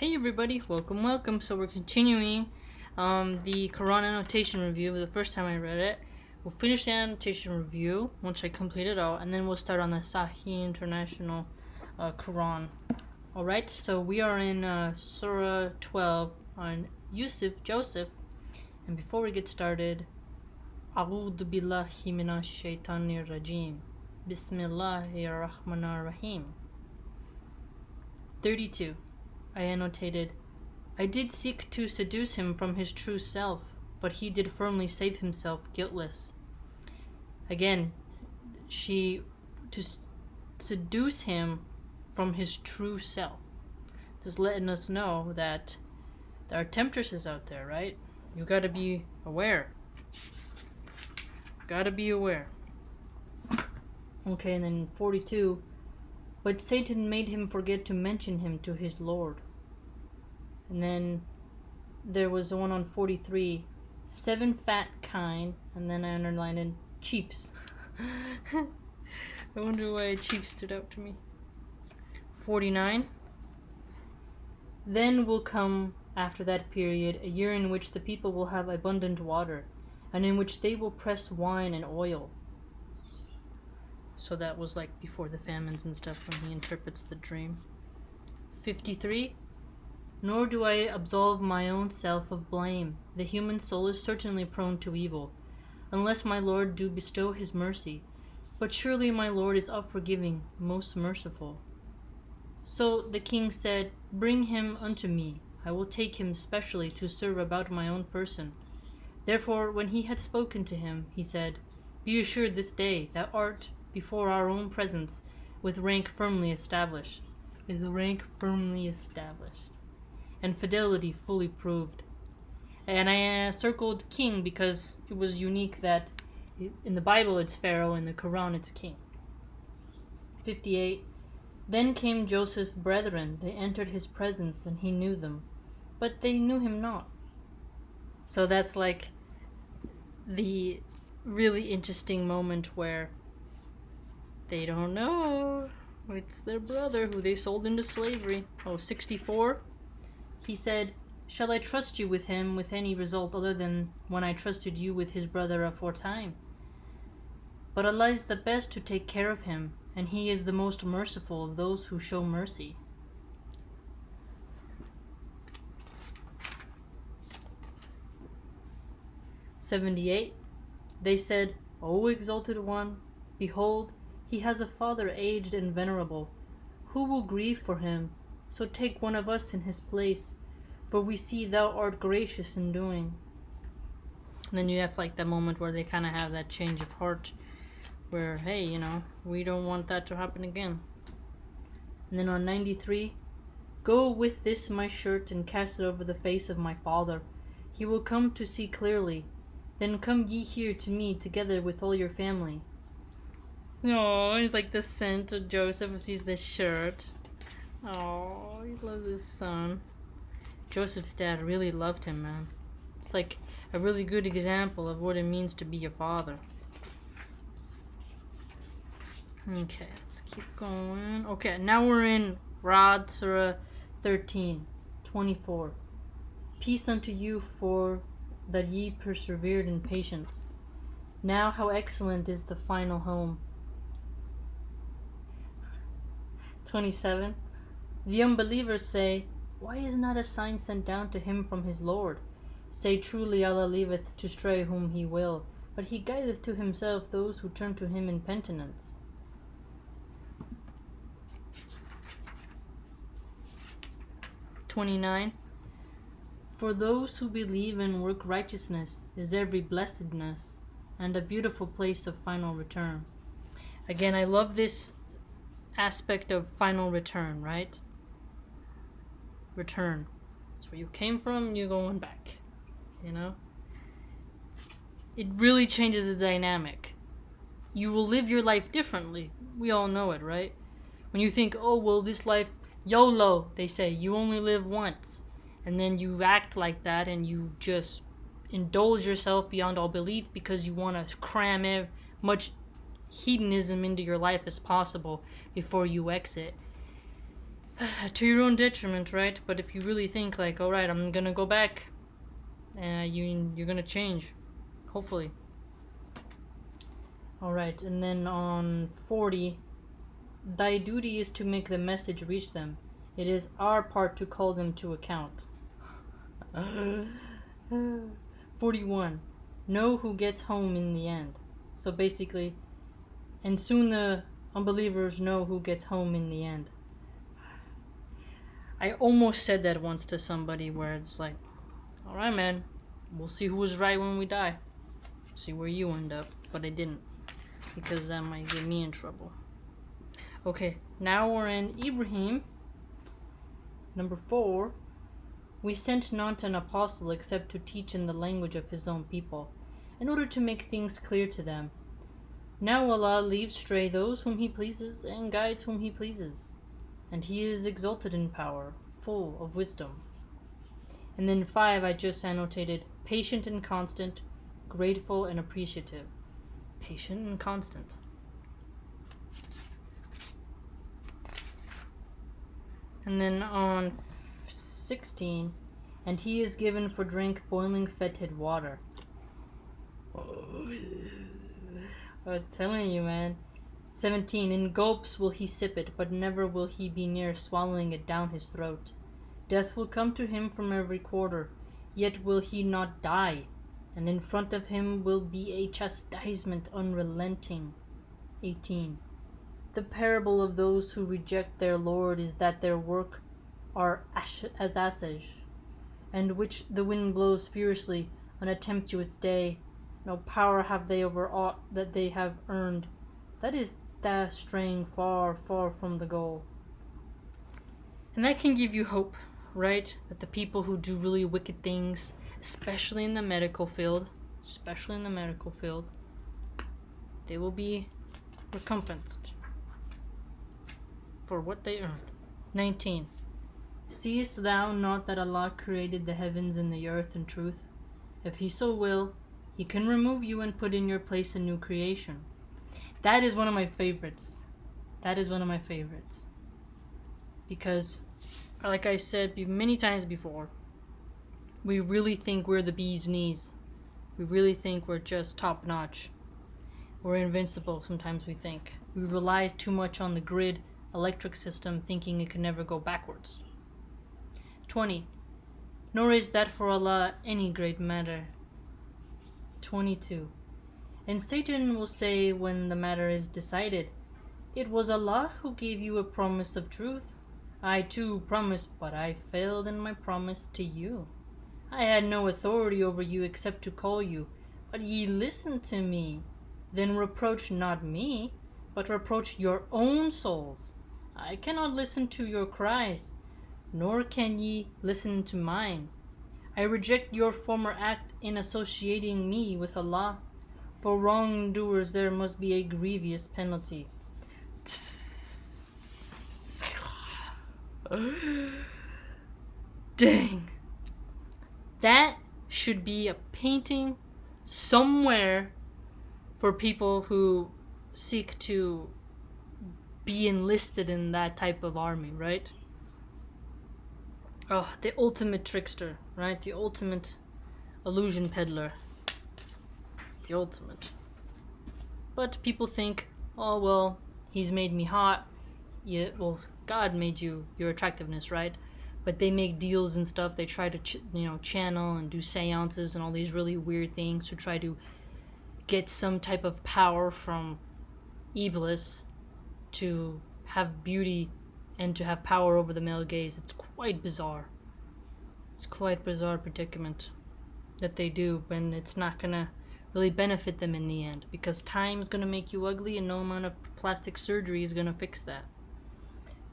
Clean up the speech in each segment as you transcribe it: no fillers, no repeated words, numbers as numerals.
Hey everybody, welcome. So we're continuing the Quran annotation review. The first time I read it, we'll finish the annotation review once I complete it all, and then we'll start on the Sahih International Quran. Alright, so we are in Surah 12 on Joseph, and before we get started, A'udhu billahi minash shaitanir rajim. Bismillahir rahmanir rahim. 32. I annotated, I did seek to seduce him from his true self, but he did firmly save himself guiltless. Again, to seduce him from his true self. Just letting us know that there are temptresses out there, right? You gotta be aware. Okay, and then 42. But Satan made him forget to mention him to his Lord. And then there was the one on 43. 7 fat kine, and then I underlined in chiefs. I wonder why chief stood out to me. 49. Then will come after that period a year in which the people will have abundant water, and in which they will press wine and oil. So that was like before the famines and stuff when he interprets the dream. 53. Nor do I absolve my own self of blame. The human soul is certainly prone to evil, unless my Lord do bestow his mercy. But surely my Lord is unforgiving, most merciful. So the king said, Bring him unto me. I will take him specially to serve about my own person. Therefore, when he had spoken to him, he said, Be assured this day thou art before our own presence, with rank firmly established, and fidelity fully proved. And I circled king because it was unique that in the Bible it's Pharaoh, in the Quran it's king. 58. Then came Joseph's brethren, they entered his presence, and he knew them, but they knew him not. So that's like the really interesting moment where they don't know it's their brother who they sold into slavery. 64. He said, Shall I trust you with him with any result other than when I trusted you with his brother aforetime? But Allah is the best to take care of him, and he is the most merciful of those who show mercy. "78. They said, O exalted one, behold, he has a father aged and venerable. Who will grieve for him? So take one of us in his place, for we see thou art gracious in doing." And then that's like the moment where they kind of have that change of heart, where, hey, we don't want that to happen again. And then on 93, Go with this my shirt and cast it over the face of my father. He will come to see clearly. Then come ye here to me together with all your family. Oh, he's like the scent of Joseph sees this shirt. Oh, he loves his son. Joseph's dad really loved him, man. It's like a really good example of what it means to be a father. Okay, let's keep going. Okay, now we're in Ra'd, Surah 13, 24. Peace unto you for that ye persevered in patience. Now how excellent is the final home. 27. The unbelievers say, Why is not a sign sent down to him from his Lord? Say, truly Allah leaveth to stray whom he will, but he guideth to himself those who turn to him in penitence. 29. For those who believe and work righteousness is every blessedness, and a beautiful place of final return. Again, I love this aspect of final return, right? Return. It's where you came from, you're going back. It really changes the dynamic. You will live your life differently. We all know it, right? When you think, oh, well, this life, YOLO, they say, you only live once. And then you act like that and you just indulge yourself beyond all belief because you want to cram as much hedonism into your life as possible before you exit. To your own detriment, right? But if you really think like, all right, I'm gonna go back, you're gonna change, hopefully. All right, and then on 40, thy duty is to make the message reach them. It is our part to call them to account. 41, know who gets home in the end. So basically, and soon the unbelievers know who gets home in the end. I almost said that once to somebody where it's like, alright man, we'll see who was right when we die. See where you end up. But I didn't, because that might get me in trouble. Okay, now we're in Ibrahim. Number 4. We sent not an apostle except to teach in the language of his own people, in order to make things clear to them. Now Allah leaves stray those whom he pleases and guides whom he pleases, and he is exalted in power, full of wisdom. And then 5, I just annotated patient and constant, grateful and appreciative. Patient and constant. And then on 16, and he is given for drink boiling fetid water. I'm telling you, man. 17, in gulps will he sip it, but never will he be near swallowing it down his throat. Death will come to him from every quarter, yet will he not die, and in front of him will be a chastisement unrelenting. 18, the parable of those who reject their Lord is that their work are as ashes, and which the wind blows fiercely on a tempestuous day. No power have they over aught that they have earned. That is the straying far, far from the goal. And that can give you hope, right? That the people who do really wicked things, especially in the medical field, they will be recompensed for what they earned. 19. Seest thou not that Allah created the heavens and the earth in truth? If he so will, he can remove you and put in your place a new creation. That is one of my favorites. Because, like I said many times before, we really think we're the bee's knees. We really think we're just top notch. We're invincible, sometimes we think. We rely too much on the grid electric system, thinking it can never go backwards. 20. Nor is that for Allah any great matter. 22. And Satan will say when the matter is decided, it was Allah who gave you a promise of truth. I too promised, but I failed in my promise to you. I had no authority over you except to call you, but ye listened to me. Then reproach not me, but reproach your own souls. I cannot listen to your cries, nor can ye listen to mine. I reject your former act in associating me with Allah. For wrongdoers there must be a grievous penalty. Dang. That should be a painting somewhere for people who seek to be enlisted in that type of army, right? Oh, the ultimate trickster, right? The ultimate illusion peddler. The ultimate. But people think, oh well, he's made me hot. Yeah, well, God made you your attractiveness, right? But they make deals and stuff. They try to channel and do seances and all these really weird things to try to get some type of power from Iblis to have beauty and to have power over the male gaze. It's quite bizarre. It's quite bizarre predicament that they do when it's not gonna really benefit them in the end, because time's gonna make you ugly and no amount of plastic surgery is gonna fix that.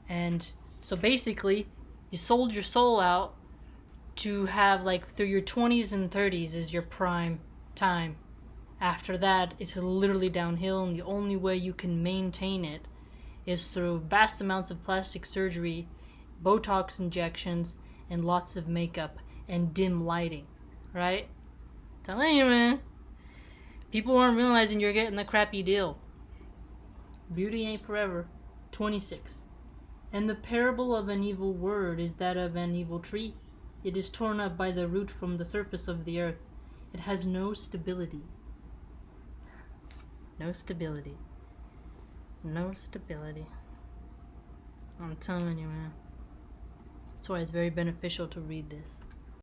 And so basically, you sold your soul out to have through your 20s and 30s is your prime time. After that, it's literally downhill, and the only way you can maintain it is through vast amounts of plastic surgery, Botox injections, and lots of makeup and dim lighting, right? Telling you, man. People aren't realizing you're getting the crappy deal. Beauty ain't forever. 26. And the parable of an evil word is that of an evil tree. It is torn up by the root from the surface of the earth. It has no stability. No stability. No stability. I'm telling you, man. That's why it's very beneficial to read this.